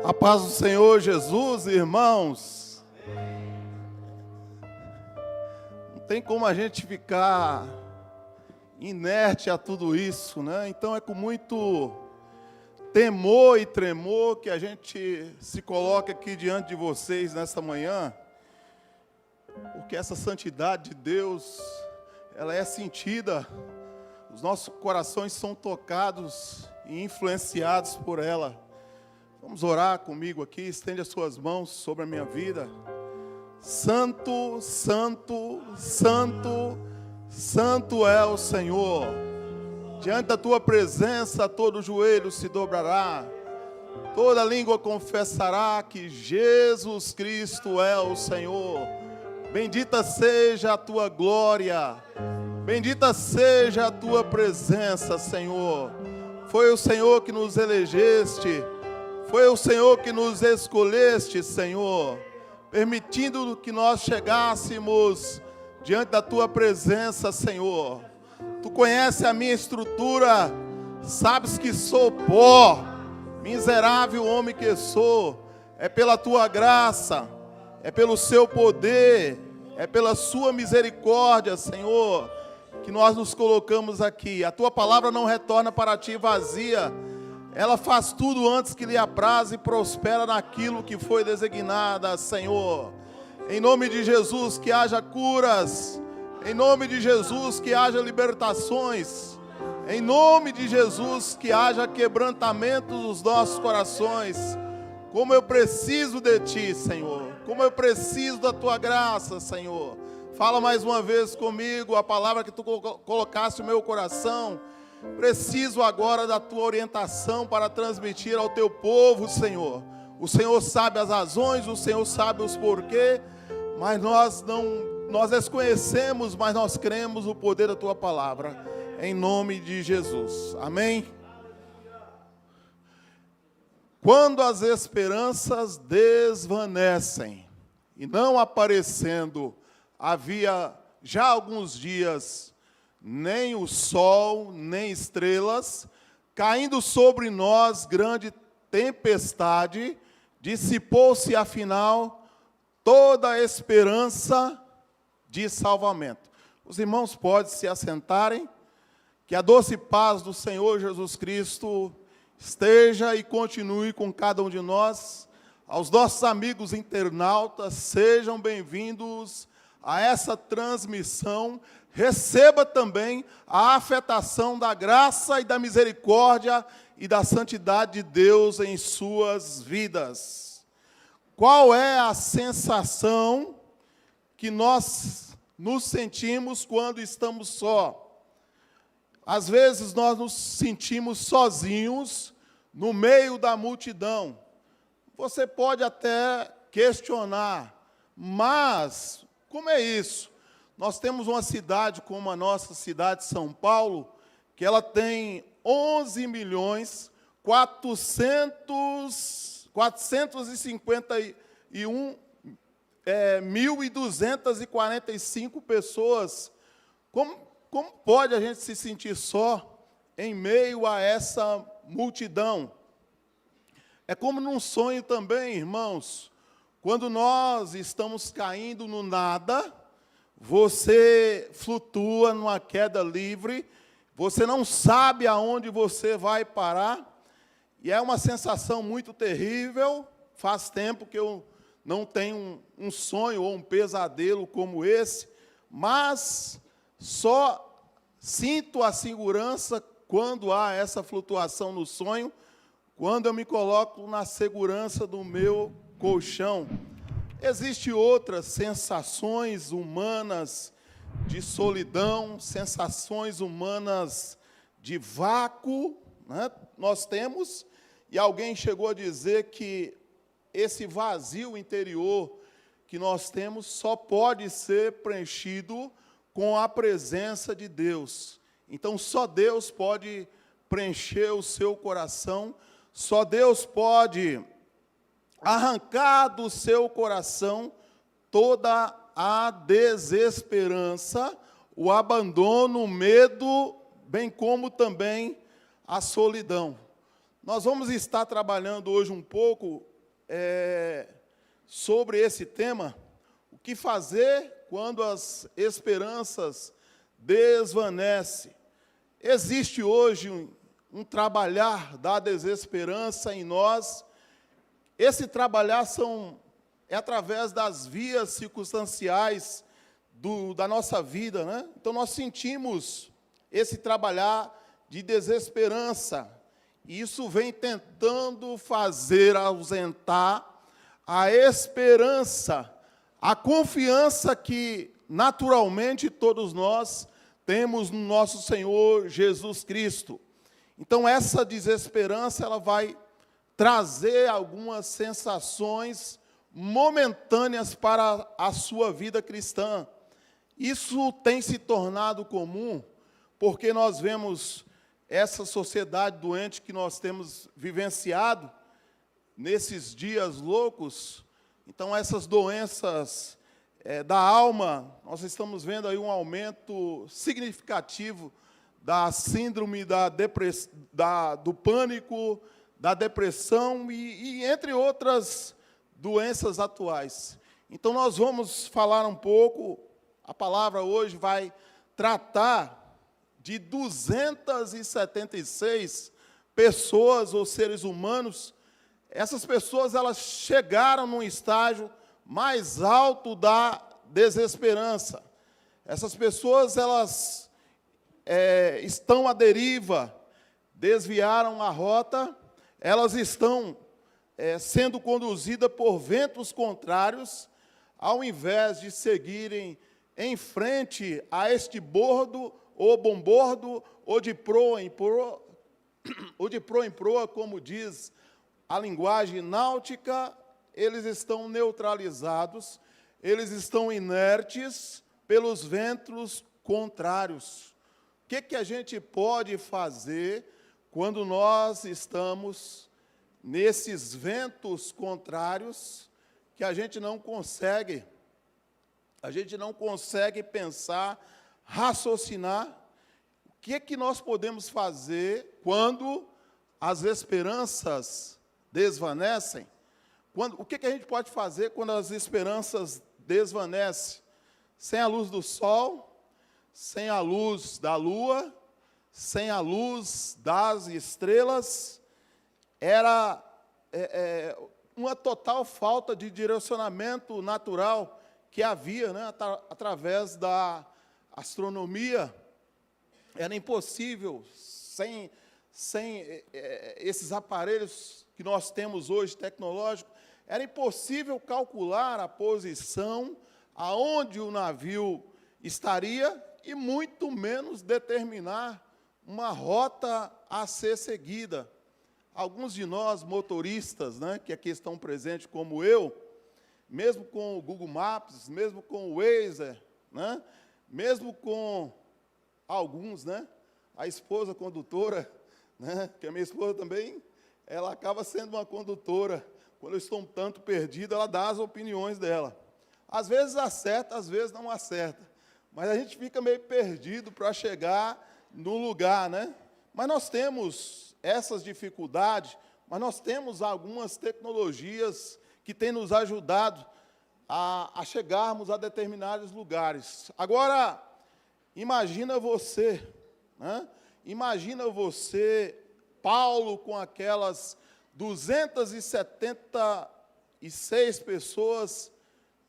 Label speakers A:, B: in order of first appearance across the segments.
A: A paz do Senhor Jesus, irmãos. Não tem como a gente ficar inerte a tudo isso, né? Então é com muito temor e tremor que a gente se coloca aqui diante de vocês nesta manhã, porque essa santidade de Deus, ela é sentida, os nossos corações são tocados e influenciados por ela. Vamos orar comigo aqui, estende as suas mãos sobre a minha vida. Santo, santo, santo, santo é o Senhor. Diante da tua presença, todo joelho se dobrará, toda língua confessará que Jesus Cristo é o Senhor. Bendita seja a tua glória, bendita seja a tua presença, Senhor. Foi o Senhor que nos elegeste, foi o Senhor que nos escolheste, Senhor, permitindo que nós chegássemos diante da tua presença, Senhor. Tu conheces a minha estrutura, sabes que sou pó, miserável homem que sou. É pela tua graça, é pelo seu poder, é pela sua misericórdia, Senhor, que nós nos colocamos aqui. A tua palavra não retorna para ti vazia. Ela faz tudo antes que lhe apraze e prospera naquilo que foi designada, Senhor. Em nome de Jesus, que haja curas. Em nome de Jesus, que haja libertações. Em nome de Jesus, que haja quebrantamento dos nossos corações. Como eu preciso de Ti, Senhor. Como eu preciso da Tua graça, Senhor. Fala mais uma vez comigo a palavra que Tu colocaste no meu coração. Preciso agora da Tua orientação para transmitir ao Teu povo, Senhor. O Senhor sabe as razões, o Senhor sabe os porquês, mas nós desconhecemos, mas nós cremos no poder da Tua palavra, em nome de Jesus. Amém? Quando as esperanças desvanecem, e não aparecendo, havia já alguns dias, nem o sol, nem estrelas, caindo sobre nós grande tempestade, dissipou-se afinal toda a esperança de salvamento. Os irmãos podem se assentarem, que a doce paz do Senhor Jesus Cristo esteja e continue com cada um de nós. Aos nossos amigos internautas, sejam bem-vindos a essa transmissão. Receba também a afetação da graça e da misericórdia e da santidade de Deus em suas vidas. Qual é a sensação que nós nos sentimos quando estamos só? Às vezes nós nos sentimos sozinhos no meio da multidão. Você pode até questionar, mas como é isso? Nós temos uma cidade como a nossa cidade de São Paulo, que ela tem 11.451.245 pessoas. Como pode a gente se sentir só em meio a essa multidão? É como num sonho também, irmãos. Quando nós estamos caindo no nada, você flutua numa queda livre, você não sabe aonde você vai parar, e é uma sensação muito terrível. Faz tempo que eu não tenho um sonho ou um pesadelo como esse, mas só sinto a segurança quando há essa flutuação no sonho, quando eu me coloco na segurança do meu colchão. Existem outras sensações humanas de solidão, sensações humanas de vácuo, né? Nós temos, e alguém chegou a dizer que esse vazio interior que nós temos só pode ser preenchido com a presença de Deus. Então, só Deus pode preencher o seu coração, só Deus pode arrancar do seu coração toda a desesperança, o abandono, o medo, bem como também a solidão. Nós vamos estar trabalhando hoje um pouco sobre esse tema, o que fazer quando as esperanças desvanecem. Existe hoje um trabalhar da desesperança em nós. Esse trabalhar é através das vias circunstanciais da nossa vida, né? Então, nós sentimos esse trabalhar de desesperança. E isso vem tentando fazer ausentar a esperança, a confiança que, naturalmente, todos nós temos no nosso Senhor Jesus Cristo. Então, essa desesperança, ela vai trazer algumas sensações momentâneas para a sua vida cristã. Isso tem se tornado comum, porque nós vemos essa sociedade doente que nós temos vivenciado nesses dias loucos. Então, essas doenças da alma, nós estamos vendo aí um aumento significativo da síndrome do pânico, da depressão e entre outras doenças atuais. Então, nós vamos falar um pouco, a palavra hoje vai tratar de 276 pessoas ou seres humanos. Essas pessoas, elas chegaram num estágio mais alto da desesperança. Essas pessoas, elas estão à deriva, desviaram a rota, elas estão sendo conduzidas por ventos contrários, ao invés de seguirem em frente a este bordo, ou bombordo, ou de proa em proa, como diz a linguagem náutica, eles estão neutralizados, eles estão inertes pelos ventos contrários. O que a gente pode fazer quando nós estamos nesses ventos contrários que a gente não consegue pensar, raciocinar? O que nós podemos fazer quando as esperanças desvanecem? O que a gente pode fazer quando as esperanças desvanecem? Sem a luz do sol, sem a luz da lua, sem a luz das estrelas, era uma total falta de direcionamento natural que havia, né, através da astronomia. Era impossível, sem esses aparelhos que nós temos hoje, tecnológicos, era impossível calcular a posição aonde o navio estaria e muito menos determinar uma rota a ser seguida. Alguns de nós, motoristas, né, que aqui estão presentes como eu, mesmo com o Google Maps, mesmo com o Waze, né, mesmo com alguns, né, a esposa condutora, né, que a minha esposa também, ela acaba sendo uma condutora. Quando eu estou um tanto perdido, ela dá as opiniões dela. Às vezes acerta, às vezes não acerta. Mas a gente fica meio perdido para chegar no lugar, né? Mas nós temos essas dificuldades, mas nós temos algumas tecnologias que têm nos ajudado a chegarmos a determinados lugares. Agora, imagina você, né? Imagina você, Paulo, com aquelas 276 pessoas,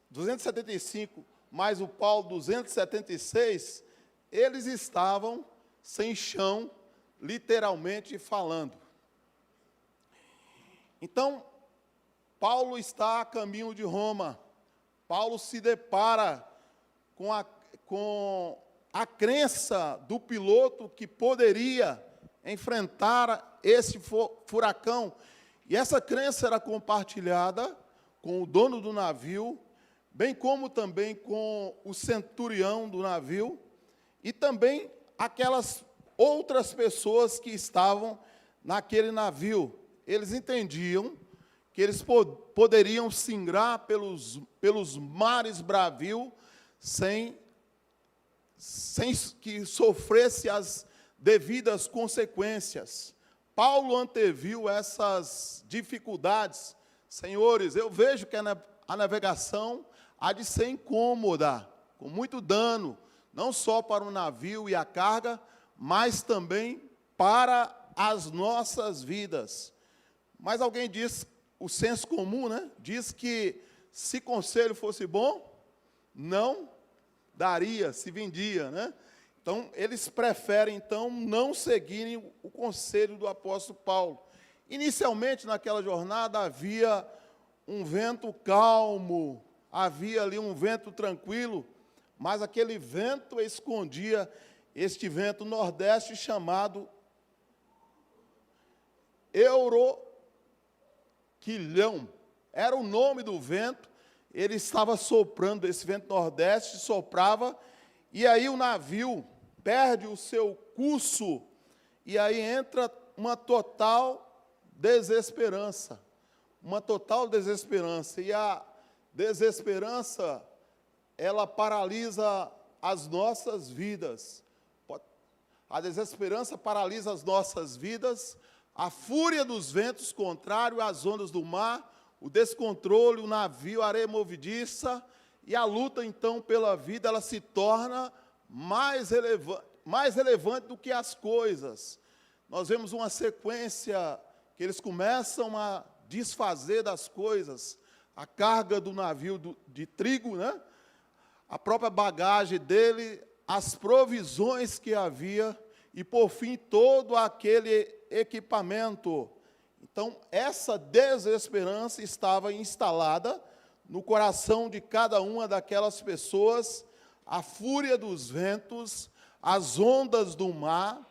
A: 275, mais o Paulo, 276, eles estavam sem chão, literalmente falando. Então, Paulo está a caminho de Roma. Paulo se depara com a crença do piloto que poderia enfrentar esse furacão. E essa crença era compartilhada com o dono do navio, bem como também com o centurião do navio, e também aquelas outras pessoas que estavam naquele navio. Eles entendiam que eles poderiam singrar pelos mares bravios sem que sofresse as devidas consequências. Paulo anteviu essas dificuldades, Senhores, eu vejo que a navegação há de ser incômoda, com muito dano, não só para o navio e a carga, mas também para as nossas vidas. Mas alguém diz, o senso comum, né, diz que se conselho fosse bom, não daria, se vendia, né? Então, eles preferem, então, não seguirem o conselho do apóstolo Paulo. Inicialmente, naquela jornada, havia um vento calmo, havia ali um vento tranquilo, mas aquele vento escondia este vento nordeste chamado Euroquilhão. Era o nome do vento, ele estava soprando, esse vento nordeste soprava, e aí o navio perde o seu curso, e aí entra uma total desesperança. Uma total desesperança. E a desesperança, ela paralisa as nossas vidas. A desesperança paralisa as nossas vidas, a fúria dos ventos contrários às ondas do mar, o descontrole, o navio, a areia movediça, e a luta, então, pela vida, ela se torna mais relevante do que as coisas. Nós vemos uma sequência que eles começam a desfazer das coisas, a carga do navio de trigo, né? A própria bagagem dele, as provisões que havia, e, por fim, todo aquele equipamento. Então, essa desesperança estava instalada no coração de cada uma daquelas pessoas, a fúria dos ventos, as ondas do mar,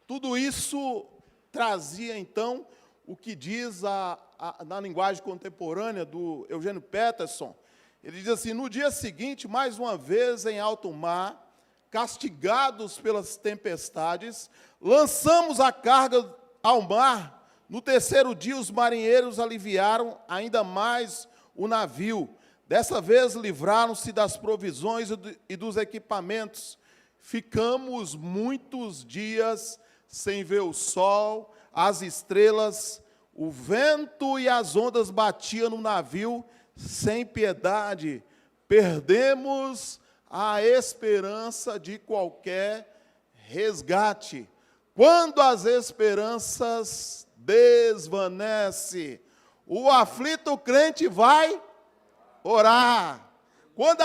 A: tudo isso trazia, então, o que diz na linguagem contemporânea do Eugênio Peterson. Ele diz assim: no dia seguinte, mais uma vez em alto mar, castigados pelas tempestades, lançamos a carga ao mar. No terceiro dia, os marinheiros aliviaram ainda mais o navio. Dessa vez, livraram-se das provisões e dos equipamentos. Ficamos muitos dias sem ver o sol, as estrelas, o vento e as ondas batiam no navio sem piedade. Perdemos a esperança de qualquer resgate. Quando as esperanças desvanecem, o aflito crente vai orar. Quando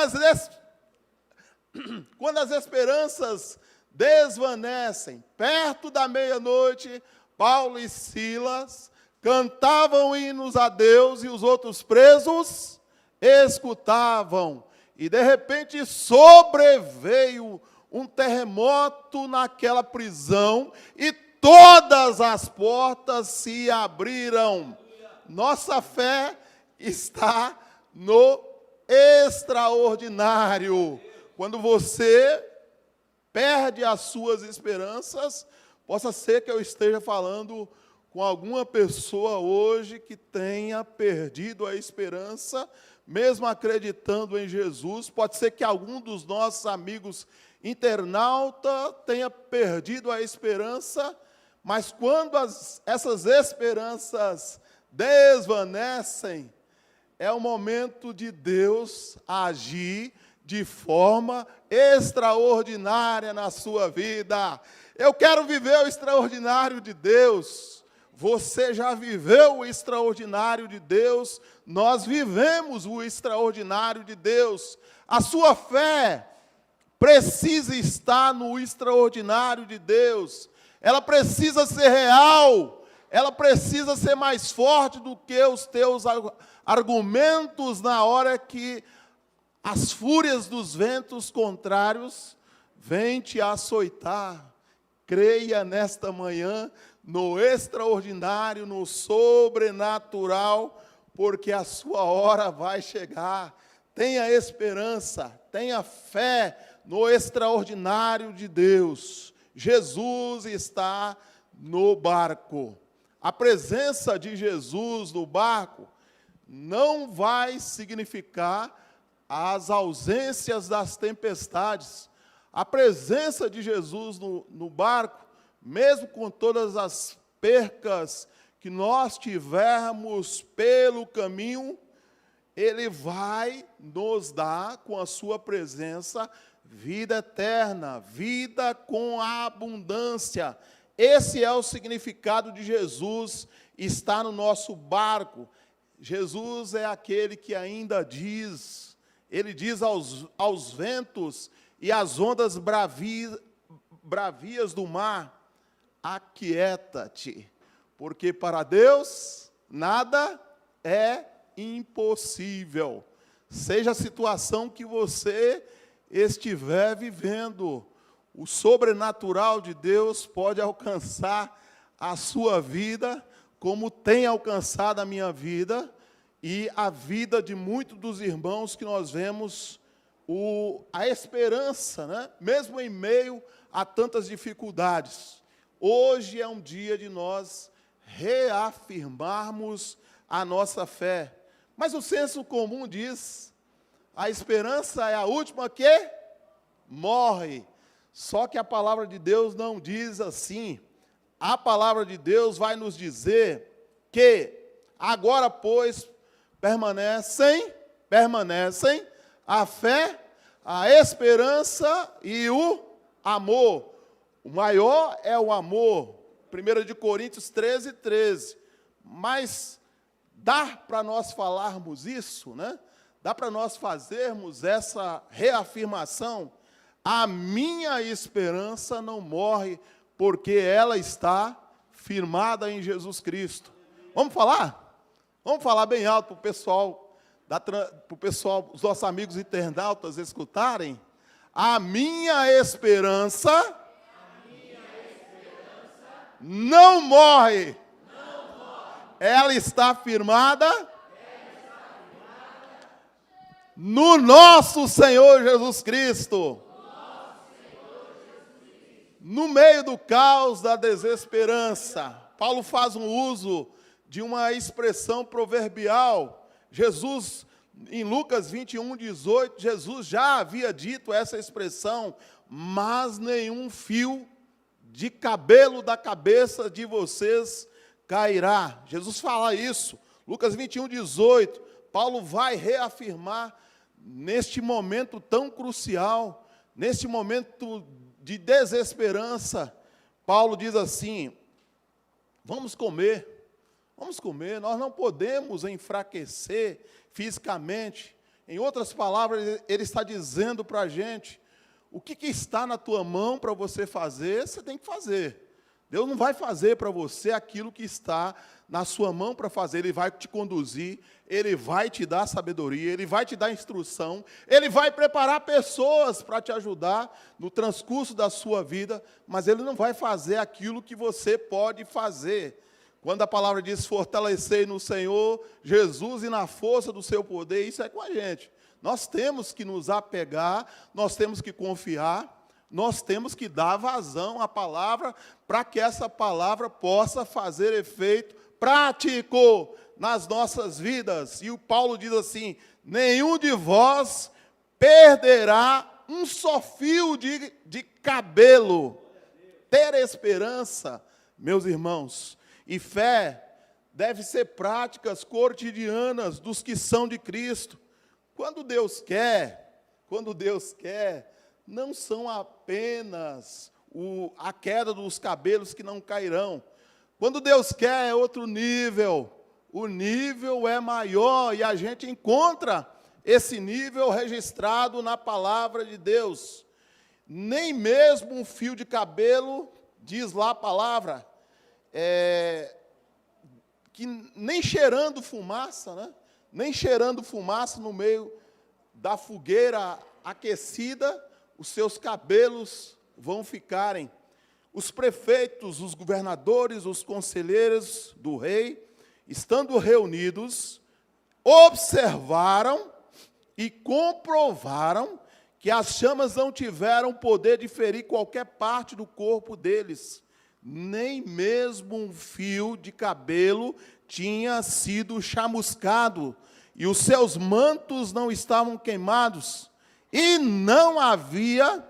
A: as esperanças desvanecem, perto da meia-noite, Paulo e Silas cantavam hinos a Deus e os outros presos escutavam. E, de repente, sobreveio um terremoto naquela prisão e todas as portas se abriram. Nossa fé está no extraordinário. Quando você perde as suas esperanças, possa ser que eu esteja falando com alguma pessoa hoje que tenha perdido a esperança, mesmo acreditando em Jesus. Pode ser que algum dos nossos amigos internautas tenha perdido a esperança, mas quando essas esperanças desvanecem, é o momento de Deus agir de forma extraordinária na sua vida. Eu quero viver o extraordinário de Deus. Você já viveu o extraordinário de Deus, nós vivemos o extraordinário de Deus. A sua fé precisa estar no extraordinário de Deus. Ela precisa ser real, ela precisa ser mais forte do que os teus argumentos na hora que as fúrias dos ventos contrários vêm te açoitar. Creia nesta manhã no extraordinário, no sobrenatural, porque a sua hora vai chegar. Tenha esperança, tenha fé no extraordinário de Deus. Jesus está no barco. A presença de Jesus no barco não vai significar as ausências das tempestades. A presença de Jesus no barco, mesmo com todas as percas que nós tivermos pelo caminho, Ele vai nos dar, com a sua presença, vida eterna, vida com abundância. Esse é o significado de Jesus estar no nosso barco. Jesus é aquele que ainda diz, Ele diz aos ventos e às ondas bravias do mar: aquieta-te, porque para Deus nada é impossível. Seja a situação que você estiver vivendo, o sobrenatural de Deus pode alcançar a sua vida, como tem alcançado a minha vida e a vida de muitos dos irmãos que nós vemos a esperança, né? Mesmo em meio a tantas dificuldades. Hoje é um dia de nós reafirmarmos a nossa fé. Mas o senso comum diz: a esperança é a última que morre. Só que a palavra de Deus não diz assim. A palavra de Deus vai nos dizer que agora, pois, permanecem a fé, a esperança e o amor. O maior é o amor. 1 Coríntios 13:13. Mas dá para nós falarmos isso, né? Dá para nós fazermos essa reafirmação: a minha esperança não morre, porque ela está firmada em Jesus Cristo. Vamos falar? Vamos falar bem alto para o pessoal, os nossos amigos internautas escutarem? A minha esperança não morre. Ela está firmada no nosso Senhor Jesus Cristo. No meio do caos da desesperança, Paulo faz um uso de uma expressão proverbial. Jesus, em Lucas 21:18, Jesus já havia dito essa expressão: mas nenhum fio de cabelo da cabeça de vocês cairá. Jesus fala isso. Lucas 21:18. Paulo vai reafirmar neste momento tão crucial, neste momento de desesperança. Paulo diz assim: vamos comer, nós não podemos enfraquecer fisicamente. Em outras palavras, ele está dizendo para a gente: o que está na tua mão para você fazer, você tem que fazer. Deus não vai fazer para você aquilo que está na sua mão para fazer. Ele vai te conduzir, Ele vai te dar sabedoria, Ele vai te dar instrução, Ele vai preparar pessoas para te ajudar no transcurso da sua vida, mas Ele não vai fazer aquilo que você pode fazer. Quando a palavra diz: fortalecei no Senhor Jesus e na força do seu poder, isso é com a gente. Nós temos que nos apegar, nós temos que confiar, nós temos que dar vazão à palavra, para que essa palavra possa fazer efeito prático nas nossas vidas. E o Paulo diz assim: nenhum de vós perderá um só fio de cabelo. Ter esperança, meus irmãos, e fé deve ser práticas cotidianas dos que são de Cristo. Quando Deus quer, não são apenas a queda dos cabelos que não cairão. Quando Deus quer, é outro nível. O nível é maior e a gente encontra esse nível registrado na palavra de Deus. Nem mesmo um fio de cabelo, diz lá a palavra, que nem cheirando fumaça, né? Nem cheirando fumaça no meio da fogueira aquecida, os seus cabelos vão ficarem. Os prefeitos, os governadores, os conselheiros do rei, estando reunidos, observaram e comprovaram que as chamas não tiveram poder de ferir qualquer parte do corpo deles, nem mesmo um fio de cabelo tinha sido chamuscado, e os seus mantos não estavam queimados, e não havia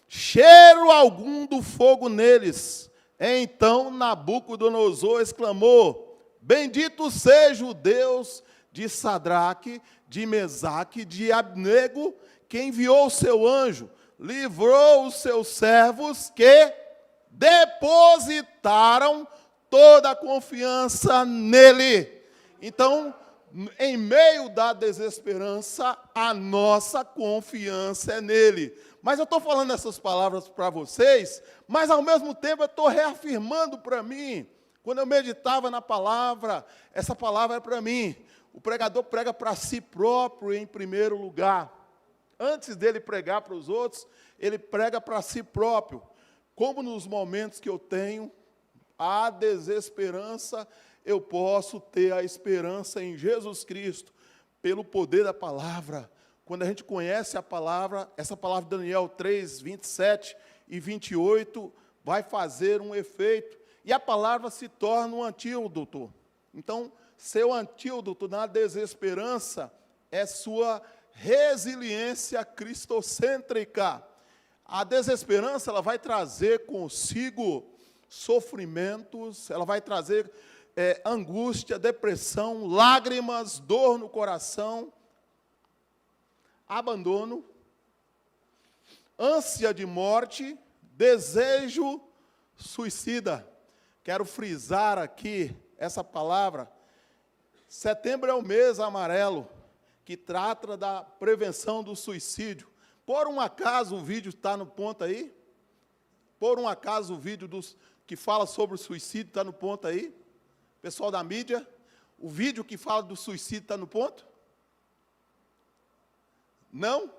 A: cheiro algum do fogo neles. Então Nabucodonosor exclamou: Bendito seja o Deus de Sadraque, de Mesaque, de Abnego, que enviou o seu anjo, livrou os seus servos que depositaram toda a confiança nele. Então, em meio da desesperança, a nossa confiança é nele. Mas eu estou falando essas palavras para vocês, mas ao mesmo tempo eu estou reafirmando para mim. Quando eu meditava na palavra, essa palavra é para mim. O pregador prega para si próprio em primeiro lugar. Antes dele pregar para os outros, ele prega para si próprio. Como nos momentos que eu tenho a desesperança, eu posso ter a esperança em Jesus Cristo, pelo poder da palavra. Quando a gente conhece a palavra, essa palavra de Daniel 3, 27 e 28, vai fazer um efeito. E a palavra se torna um antídoto. Então, seu antídoto na desesperança é sua resiliência cristocêntrica. A desesperança, ela vai trazer consigo sofrimentos, ela vai trazer angústia, depressão, lágrimas, dor no coração, abandono, ânsia de morte, desejo suicida. Quero frisar aqui essa palavra. Setembro é o mês amarelo, que trata da prevenção do suicídio. Por um acaso o vídeo está no ponto aí? Por um acaso o vídeo que fala sobre o suicídio está no ponto aí? Pessoal da mídia, o vídeo que fala do suicídio está no ponto? Não?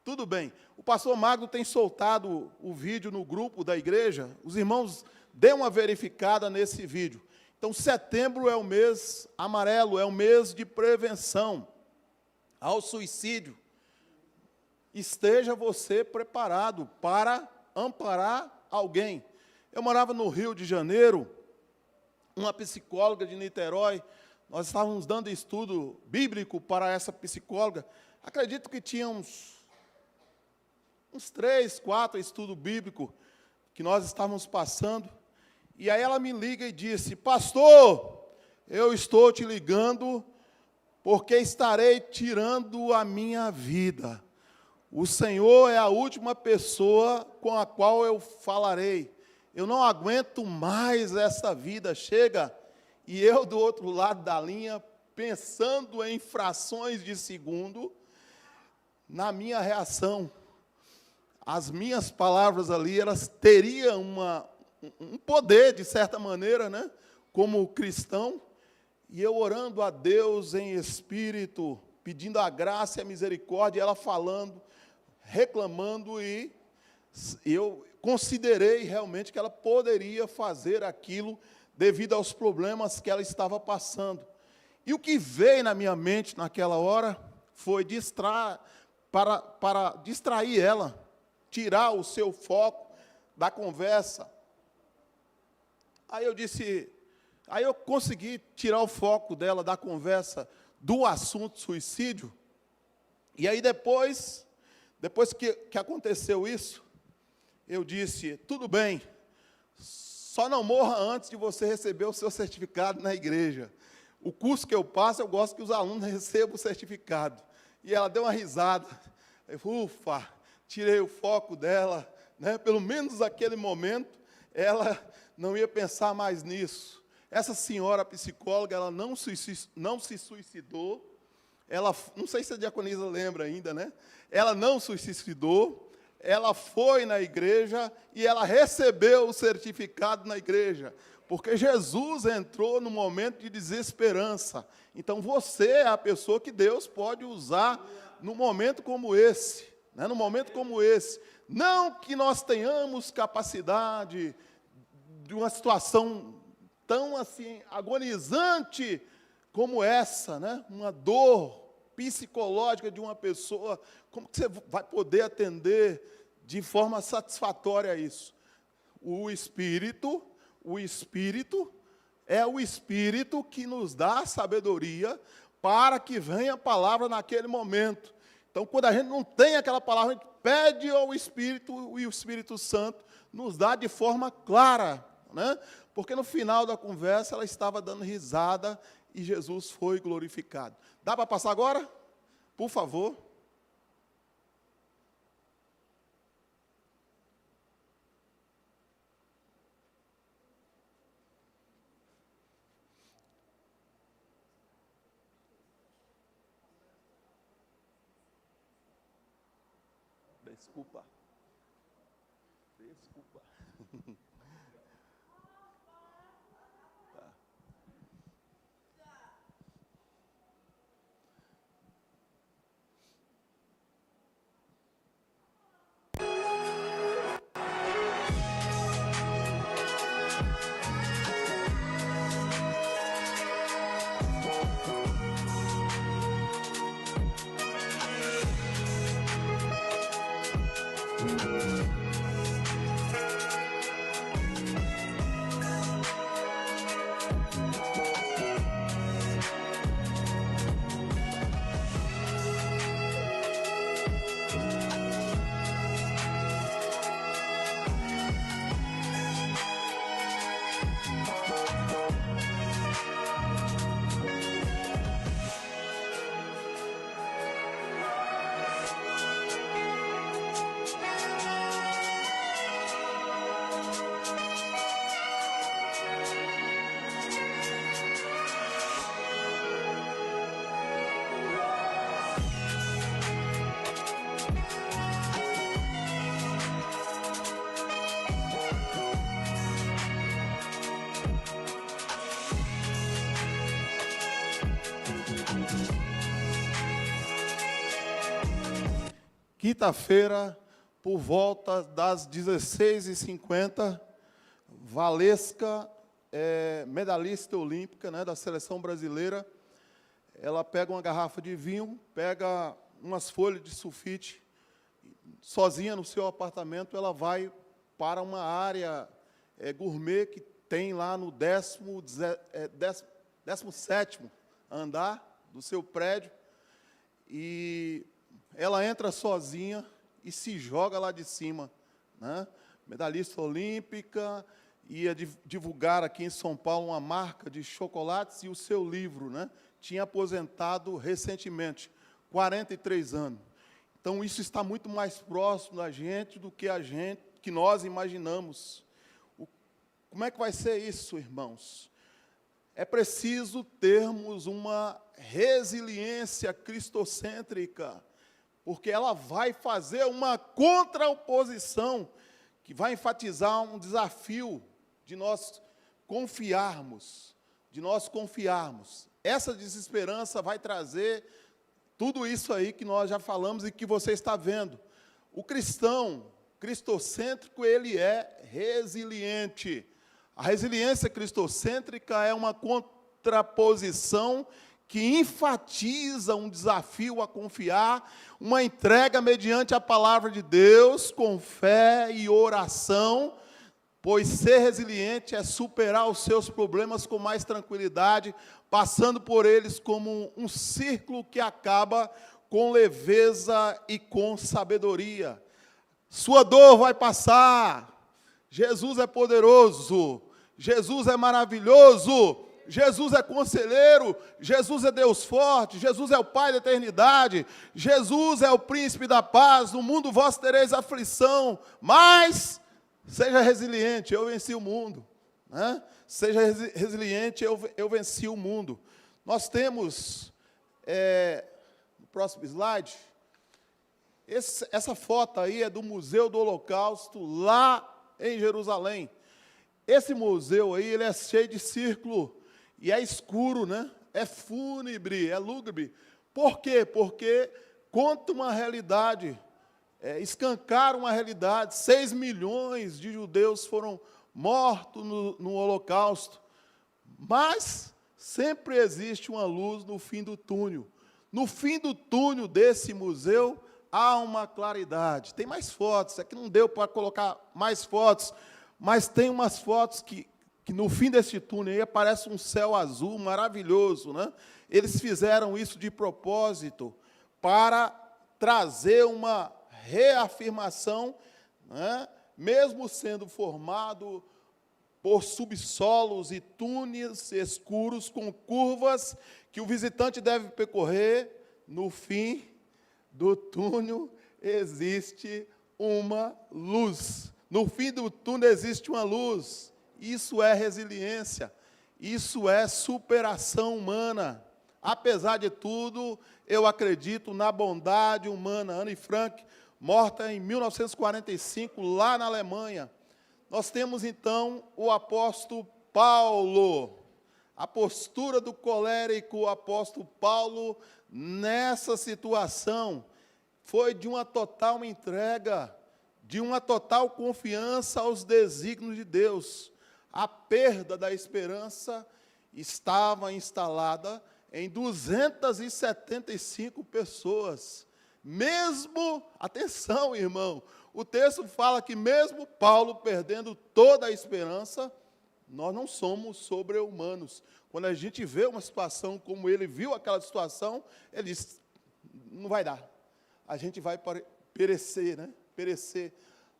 A: Tudo bem. O pastor Magno tem soltado o vídeo no grupo da igreja. Os irmãos, dêem uma verificada nesse vídeo. Então, setembro é o mês amarelo, é o mês de prevenção ao suicídio. Esteja você preparado para amparar alguém. Eu morava no Rio de Janeiro, uma psicóloga de Niterói, nós estávamos dando estudo bíblico para essa psicóloga. Acredito que tinha uns 3, 4 estudos bíblicos que nós estávamos passando. E aí ela me liga e disse: pastor, eu estou te ligando porque estarei tirando a minha vida. O Senhor é a última pessoa com a qual eu falarei. Eu não aguento mais essa vida, chega. E eu do outro lado da linha, pensando em frações de segundo, na minha reação. As minhas palavras ali, elas teriam um poder, de certa maneira, né? Como cristão, e eu orando a Deus em espírito, pedindo a graça e a misericórdia, e ela falando, reclamando, e eu considerei realmente que ela poderia fazer aquilo devido aos problemas que ela estava passando. E o que veio na minha mente naquela hora foi para distrair ela, tirar o seu foco da conversa. Aí eu consegui tirar o foco dela da conversa do assunto suicídio. E aí depois que aconteceu isso, eu disse: tudo bem, só não morra antes de você receber o seu certificado na igreja. O curso que eu passo, eu gosto que os alunos recebam o certificado. E ela deu uma risada. Eu, ufa, tirei o foco dela, né? Pelo menos naquele momento, ela não ia pensar mais nisso. Essa senhora psicóloga, ela não se suicidou. Ela, não sei se a diaconisa lembra ainda, né? Ela não se suicidou. Ela foi na igreja e ela recebeu o certificado na igreja. Porque Jesus entrou no momento de desesperança. Então, você é a pessoa que Deus pode usar num momento como esse. Né? Num momento como esse. Não que nós tenhamos capacidade de uma situação tão assim agonizante como essa, né? Uma dor psicológica de uma pessoa, como que você vai poder atender de forma satisfatória isso? O Espírito é o Espírito que nos dá sabedoria para que venha a palavra naquele momento. Então, quando a gente não tem aquela palavra, a gente pede ao Espírito, e o Espírito Santo nos dá de forma clara, né? Porque no final da conversa ela estava dando risada e Jesus foi glorificado. Dá para passar agora? Por favor. Desculpa. Quinta-feira, por volta das 16h50, Valesca, medalhista olímpica, né, da seleção brasileira, ela pega uma garrafa de vinho, pega umas folhas de sulfite, sozinha no seu apartamento, ela vai para uma área gourmet que tem lá no 17º andar do seu prédio, e ela entra sozinha e se joga lá de cima, né? Medalhista olímpica, ia divulgar aqui em São Paulo uma marca de chocolates e o seu livro, né? Tinha aposentado recentemente, 43 anos. Então, isso está muito mais próximo da gente do que nós imaginamos. Como é que vai ser isso, irmãos? É preciso termos uma resiliência cristocêntrica, porque ela vai fazer uma contraoposição que vai enfatizar um desafio de nós confiarmos, Essa desesperança vai trazer tudo isso aí que nós já falamos e que você está vendo. O cristão cristocêntrico, ele é resiliente. A resiliência cristocêntrica é uma contraposição que enfatiza um desafio a confiar, uma entrega mediante a palavra de Deus, com fé e oração, pois ser resiliente é superar os seus problemas com mais tranquilidade, passando por eles como um círculo que acaba com leveza e com sabedoria. Sua dor vai passar, Jesus é poderoso, Jesus é maravilhoso, Jesus é conselheiro, Jesus é Deus forte, Jesus é o Pai da eternidade, Jesus é o príncipe da paz, no mundo vós tereis aflição, mas seja resiliente, eu venci o mundo, né? Seja resiliente, eu venci o mundo. Nós temos, no próximo slide, essa foto aí é do Museu do Holocausto, lá em Jerusalém. Esse museu aí, ele é cheio de círculo, e é escuro, né? É fúnebre, é lúgubre. Por quê? Porque conta uma realidade, escancara uma realidade. 6 milhões de judeus foram mortos no Holocausto. Mas sempre existe uma luz no fim do túnel. No fim do túnel desse museu, há uma claridade. Tem mais fotos, aqui não deu para colocar mais fotos, mas tem umas fotos que no fim desse túnel aí aparece um céu azul maravilhoso, né? Eles fizeram isso de propósito para trazer uma reafirmação, né? Mesmo sendo formado por subsolos e túneis escuros com curvas que o visitante deve percorrer. No fim do túnel existe uma luz. No fim do túnel existe uma luz. Isso é resiliência. Isso é superação humana. Apesar de tudo, eu acredito na bondade humana. Anne Frank, morta em 1945, lá na Alemanha. Nós temos, então, o apóstolo Paulo. A postura do colérico apóstolo Paulo nessa situação foi de uma total entrega, de uma total confiança aos desígnios de Deus. A perda da esperança estava instalada em 275 pessoas. Mesmo, atenção, irmão, o texto fala que mesmo Paulo perdendo toda a esperança, nós não somos sobre-humanos. Quando a gente vê uma situação como ele viu aquela situação, ele diz, não vai dar. A gente vai perecer, né? Perecer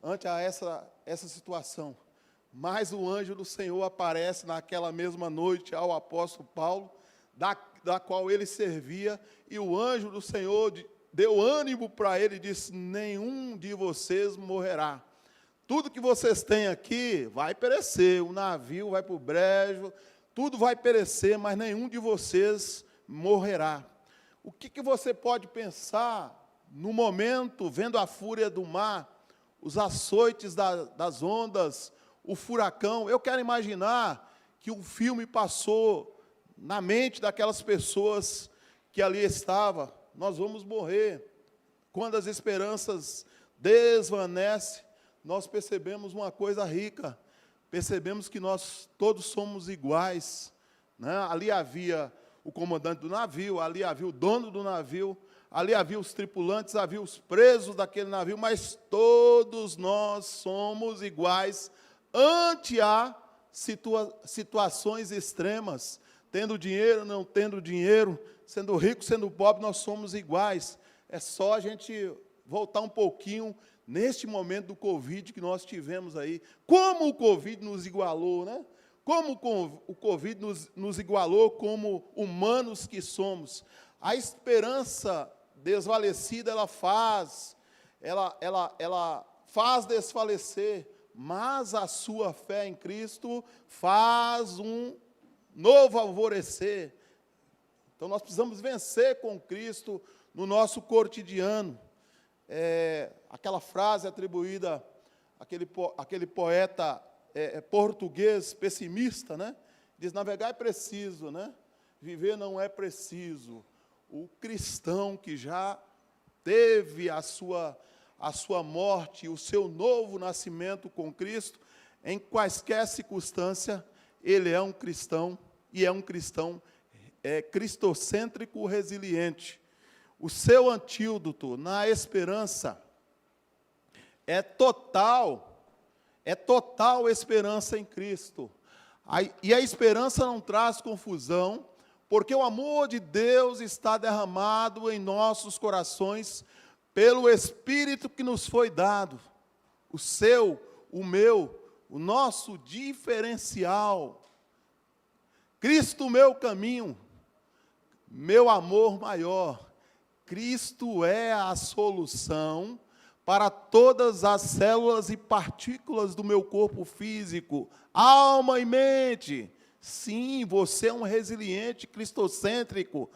A: ante a essa situação. Mas o anjo do Senhor aparece naquela mesma noite ao apóstolo Paulo, da qual ele servia, e o anjo do Senhor deu ânimo para ele e disse, nenhum de vocês morrerá. Tudo que vocês têm aqui vai perecer, o navio vai para o brejo, tudo vai perecer, mas nenhum de vocês morrerá. O que você pode pensar no momento, vendo a fúria do mar, os açoites das ondas, o furacão? Eu quero imaginar que o filme passou na mente daquelas pessoas que ali estavam. Nós vamos morrer. Quando as esperanças desvanecem, nós percebemos uma coisa rica. Percebemos que nós todos somos iguais, né? Ali havia o comandante do navio, ali havia o dono do navio, ali havia os tripulantes, havia os presos daquele navio, mas todos nós somos iguais ante a situações extremas. Tendo dinheiro, não tendo dinheiro, sendo rico, sendo pobre, nós somos iguais. É só a gente voltar um pouquinho neste momento do Covid que nós tivemos aí. Como o Covid nos igualou, né? Como o Covid nos igualou como humanos que somos. A esperança desvalecida, ela faz desfalecer, mas a sua fé em Cristo faz um novo alvorecer. Então, nós precisamos vencer com Cristo no nosso cotidiano. Aquela frase atribuída àquele poeta português pessimista, né? Diz, navegar é preciso, né? Viver não é preciso. O cristão que já teve a sua morte, o seu novo nascimento com Cristo, em quaisquer circunstância, ele é um cristão, e é um cristão cristocêntrico resiliente. O seu antídoto na esperança é total esperança em Cristo. E a esperança não traz confusão, porque o amor de Deus está derramado em nossos corações pelo Espírito que nos foi dado. O seu, o meu, o nosso diferencial. Cristo, meu caminho, meu amor maior. Cristo é a solução para todas as células e partículas do meu corpo físico, alma e mente. Sim, você é um resiliente cristocêntrico.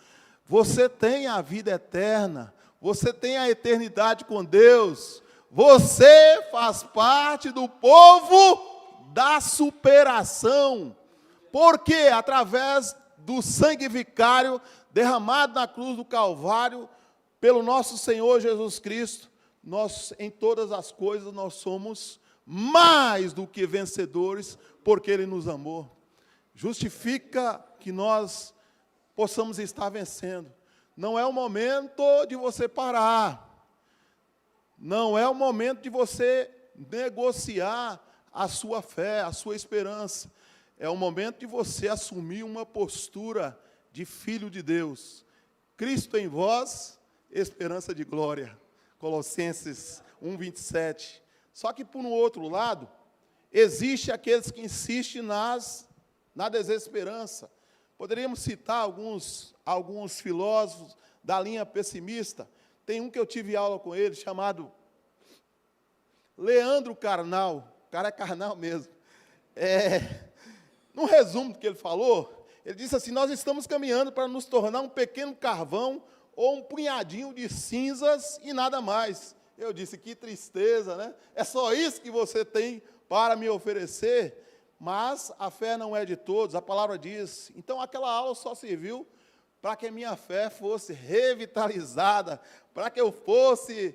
A: Você tem a vida eterna. Você tem a eternidade com Deus. Você faz parte do povo da superação. Porque através do sangue vicário derramado na cruz do Calvário pelo nosso Senhor Jesus Cristo, nós, em todas as coisas, nós somos mais do que vencedores, porque Ele nos amou. Justifica que nós possamos estar vencendo. Não é o momento de você parar. Não é o momento de você negociar a sua fé, a sua esperança. É o momento de você assumir uma postura de filho de Deus. Cristo em vós, esperança de glória. Colossenses 1:27. Só que, por um outro lado, Existe aqueles que insistem na desesperança. Poderíamos citar alguns filósofos da linha pessimista. Tem um que eu tive aula com ele, chamado Leandro Carnal. O cara é carnal mesmo. No resumo do que ele falou, ele disse assim: nós estamos caminhando para nos tornar um pequeno carvão ou um punhadinho de cinzas e nada mais. Eu disse, que tristeza, né? É só isso que você tem para me oferecer? Mas a fé não é de todos, a palavra diz. Então, aquela aula só serviu para que a minha fé fosse revitalizada, para que eu fosse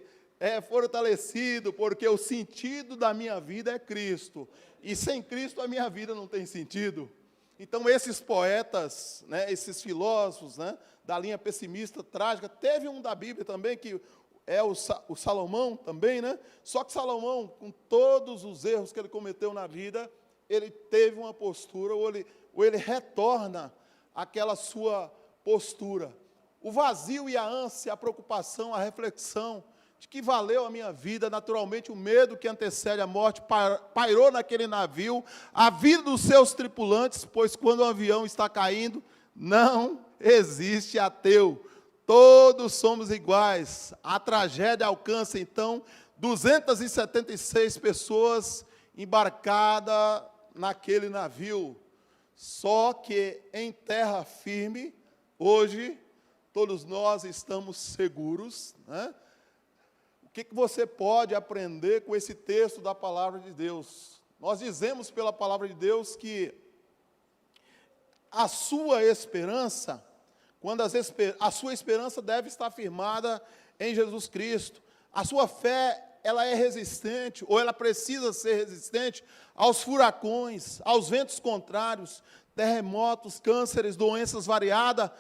A: fortalecido, porque o sentido da minha vida é Cristo. E sem Cristo a minha vida não tem sentido. Então, esses poetas, né, esses filósofos, né, da linha pessimista, trágica, teve um da Bíblia também, que é o Salomão também, né? Só que Salomão, com todos os erros que ele cometeu na vida, ele teve uma postura, ou ele retorna àquela sua postura. O vazio e a ânsia, a preocupação, a reflexão, de que valeu a minha vida, naturalmente o medo que antecede a morte pairou naquele navio, a vida dos seus tripulantes, pois quando o avião está caindo, não existe ateu. Todos somos iguais. A tragédia alcança, então, 276 pessoas embarcadas naquele navio. Só que em terra firme, hoje, todos nós estamos seguros, né? O que você pode aprender com esse texto da palavra de Deus? Nós dizemos pela palavra de Deus que a sua esperança, a sua esperança deve estar firmada em Jesus Cristo. A sua fé, ela é resistente, ou ela precisa ser resistente aos furacões, aos ventos contrários, terremotos, cânceres, doenças variadas.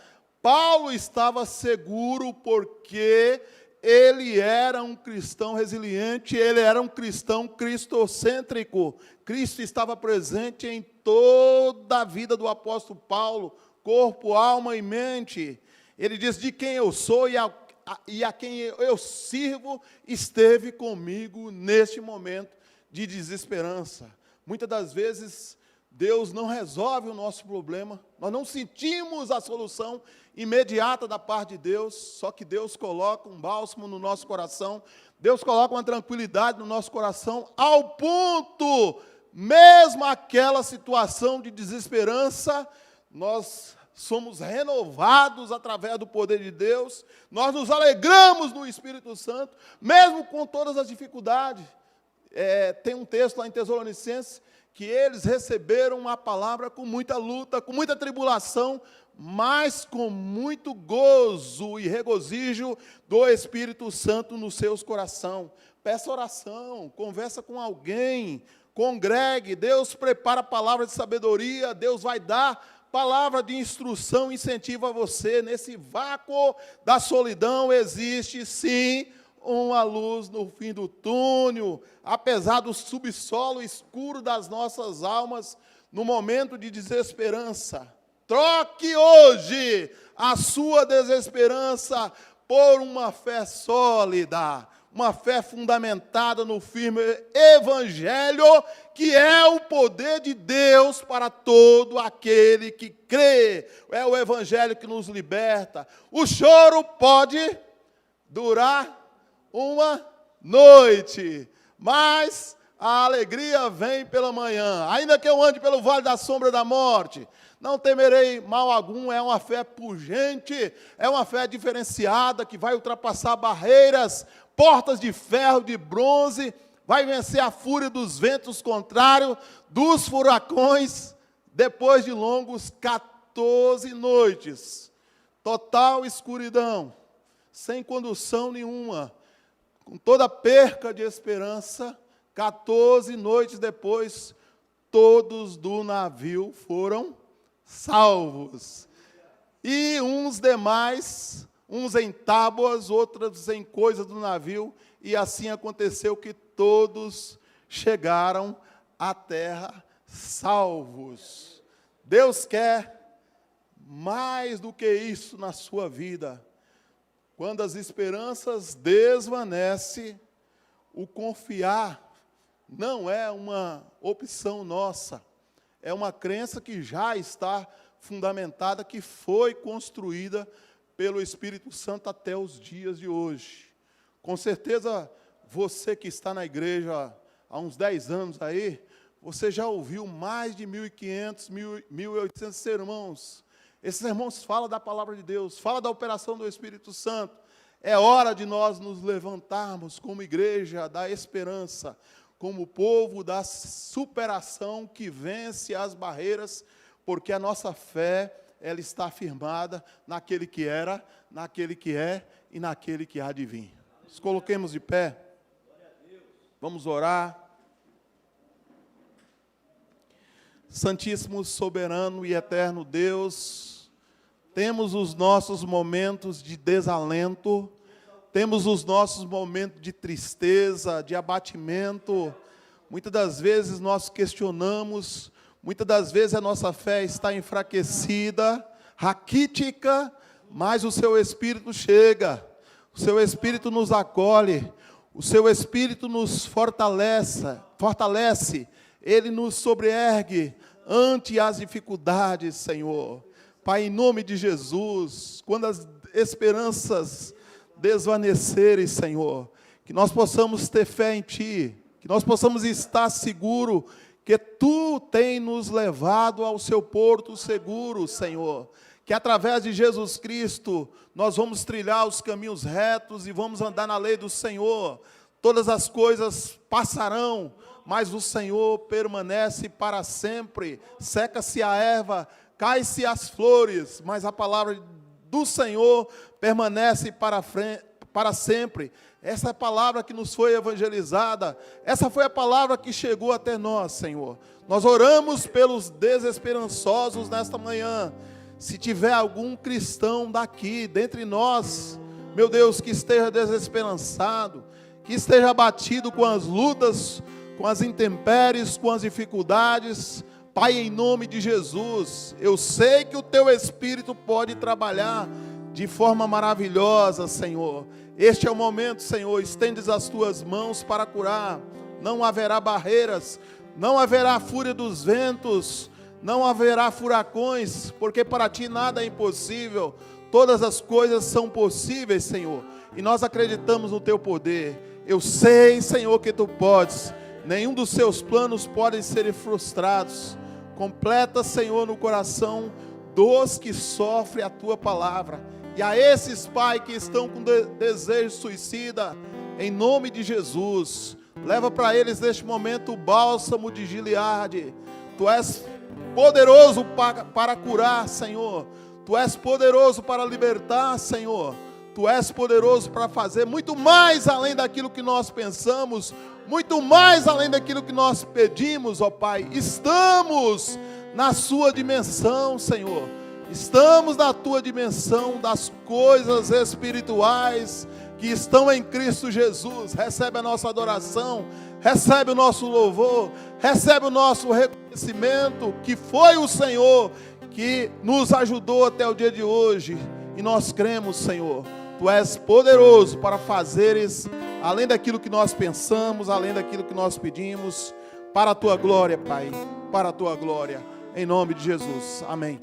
A: Paulo estava seguro porque ele era um cristão resiliente, ele era um cristão cristocêntrico. Cristo estava presente em toda a vida do apóstolo Paulo, corpo, alma e mente. Ele diz, de quem eu sou e a quem eu sirvo, esteve comigo neste momento de desesperança. Muitas das vezes, Deus não resolve o nosso problema, nós não sentimos a solução imediata da parte de Deus, só que Deus coloca um bálsamo no nosso coração, Deus coloca uma tranquilidade no nosso coração, ao ponto, mesmo aquela situação de desesperança, nós somos renovados através do poder de Deus, nós nos alegramos no Espírito Santo, mesmo com todas as dificuldades. Tem um texto lá em Tessalonicenses, que eles receberam a palavra com muita luta, com muita tribulação, mas com muito gozo e regozijo do Espírito Santo nos seus corações. Peça oração, conversa com alguém, congregue, Deus prepara a palavra de sabedoria, Deus vai dar palavra de instrução, incentivo a você. Nesse vácuo da solidão existe sim uma luz no fim do túnel, apesar do subsolo escuro das nossas almas, no momento de desesperança. Troque hoje a sua desesperança por uma fé sólida, uma fé fundamentada no firme evangelho, que é o poder de Deus para todo aquele que crê. É o evangelho que nos liberta. O choro pode durar uma noite, mas a alegria vem pela manhã. Ainda que eu ande pelo vale da sombra da morte, não temerei mal algum. É uma fé pujante, é uma fé diferenciada, que vai ultrapassar barreiras, portas de ferro, de bronze, vai vencer a fúria dos ventos contrários, dos furacões, depois de longos 14 noites, total escuridão, sem condução nenhuma, com toda perca de esperança. 14 noites depois, todos do navio foram salvos. E uns demais, uns em tábuas, outros em coisas do navio, e assim aconteceu que todos chegaram à terra salvos. Deus quer mais do que isso na sua vida. Quando as esperanças desvanecem, o confiar não é uma opção nossa, é uma crença que já está fundamentada, que foi construída pelo Espírito Santo até os dias de hoje. Com certeza, você que está na igreja há uns 10 anos aí, você já ouviu mais de 1.500, 1.800 sermãos. Esses sermões falam da palavra de Deus, falam da operação do Espírito Santo. É hora de nós nos levantarmos como igreja da esperança, como povo da superação que vence as barreiras, porque a nossa fé, ela está firmada naquele que era, naquele que é e naquele que há de vir. Nos coloquemos de pé, vamos orar. Santíssimo, soberano e eterno Deus, temos os nossos momentos de desalento, temos os nossos momentos de tristeza, de abatimento. Muitas das vezes nós questionamos, muitas das vezes a nossa fé está enfraquecida, raquítica, mas o seu Espírito chega, o seu Espírito nos acolhe, o seu Espírito nos fortalece, ele nos sobreergue ante as dificuldades, Senhor. Pai, em nome de Jesus, quando as esperanças desvanecerem, Senhor, que nós possamos ter fé em Ti, que nós possamos estar seguros que Tu tem nos levado ao seu porto seguro, Senhor, que através de Jesus Cristo nós vamos trilhar os caminhos retos e vamos andar na lei do Senhor. Todas as coisas passarão, mas o Senhor permanece para sempre. Seca-se a erva, cai-se as flores, mas a palavra do Senhor permanece para sempre. Essa é a palavra que nos foi evangelizada, essa foi a palavra que chegou até nós, Senhor. Nós oramos pelos desesperançosos nesta manhã. Se tiver algum cristão daqui, dentre nós, meu Deus, que esteja desesperançado, que esteja abatido com as lutas, com as intempéries, com as dificuldades, Pai, em nome de Jesus, eu sei que o Teu Espírito pode trabalhar de forma maravilhosa, Senhor. Este é o momento, Senhor, estendes as Tuas mãos para curar. Não haverá barreiras, não haverá fúria dos ventos, não haverá furacões, porque para Ti nada é impossível. Todas as coisas são possíveis, Senhor, e nós acreditamos no Teu poder. Eu sei, Senhor, que Tu podes. Nenhum dos Seus planos pode ser frustrados. Completa, Senhor, no coração dos que sofrem a Tua palavra. E a esses, Pai, que estão com desejo suicida, em nome de Jesus, leva para eles neste momento o bálsamo de Gileade. Tu és poderoso para curar, Senhor. Tu és poderoso para libertar, Senhor. Tu és poderoso para fazer muito mais além daquilo que nós pensamos, muito mais além daquilo que nós pedimos, ó Pai. Estamos na Sua dimensão, Senhor. Estamos na Tua dimensão das coisas espirituais que estão em Cristo Jesus. Recebe a nossa adoração, recebe o nosso louvor, recebe o nosso reconhecimento, que foi o Senhor que nos ajudou até o dia de hoje. E nós cremos, Senhor, Tu és poderoso para fazeres além daquilo que nós pensamos, além daquilo que nós pedimos, para a Tua glória, Pai, para a Tua glória, em nome de Jesus, amém.